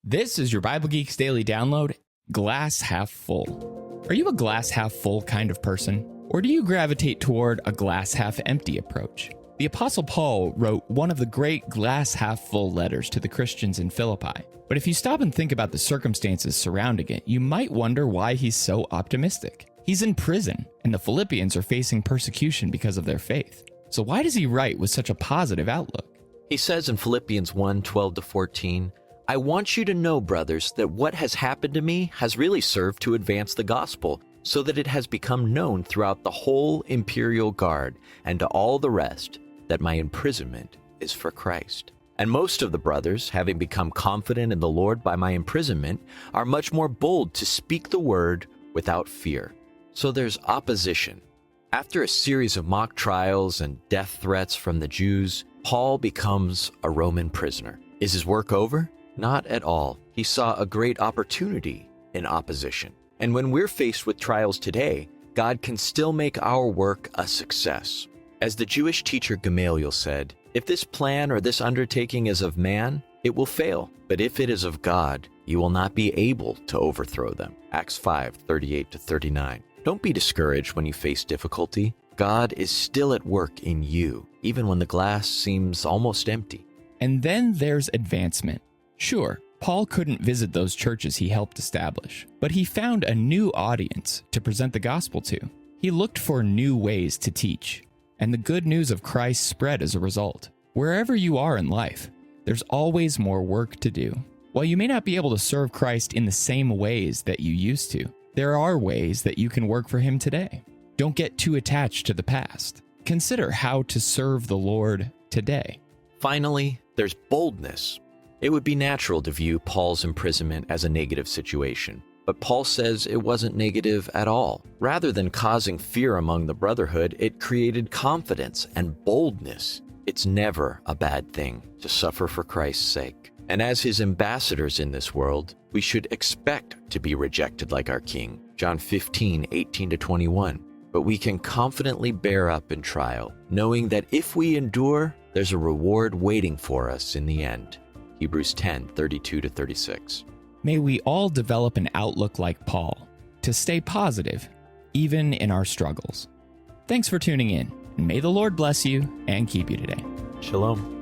This is your Bible Geeks Daily Download, Glass Half Full. Are you a glass half full kind of person? Or do you gravitate toward a glass half empty approach? The Apostle Paul wrote one of the great glass half full letters to the Christians in Philippi. But if you stop and think about the circumstances surrounding it, you might wonder why he's so optimistic. He's in prison, and the Philippians are facing persecution because of their faith. So why does he write with such a positive outlook? He says in Philippians 1:12-14, "I want you to know, brothers, that what has happened to me has really served to advance the gospel, so that it has become known throughout the whole imperial guard and to all the rest that my imprisonment is for Christ. And most of the brothers, having become confident in the Lord by my imprisonment, are much more bold to speak the word without fear." So there's opposition. After a series of mock trials and death threats from the Jews, Paul becomes a Roman prisoner. Is his work over? Not at all. He saw a great opportunity in opposition. And when we're faced with trials today, God can still make our work a success. As the Jewish teacher Gamaliel said, "If this plan or this undertaking is of man, it will fail. But if it is of God, you will not be able to overthrow them." Acts 5:38-39. Don't be discouraged when you face difficulty. God is still at work in you, even when the glass seems almost empty. And then there's advancement. Sure, Paul couldn't visit those churches he helped establish, but he found a new audience to present the gospel to. He looked for new ways to teach, and the good news of Christ spread as a result. Wherever you are in life, there's always more work to do. While you may not be able to serve Christ in the same ways that you used to, there are ways that you can work for him today. Don't get too attached to the past. Consider how to serve the Lord today. Finally, there's boldness. It would be natural to view Paul's imprisonment as a negative situation, but Paul says it wasn't negative at all. Rather than causing fear among the brotherhood, it created confidence and boldness. It's never a bad thing to suffer for Christ's sake. And as his ambassadors in this world, we should expect to be rejected like our King. John 15:18-21. But we can confidently bear up in trial, knowing that if we endure, there's a reward waiting for us in the end. Hebrews 10:32-36. May we all develop an outlook like Paul, to stay positive, even in our struggles. Thanks for tuning in, and may the Lord bless you and keep you today. Shalom.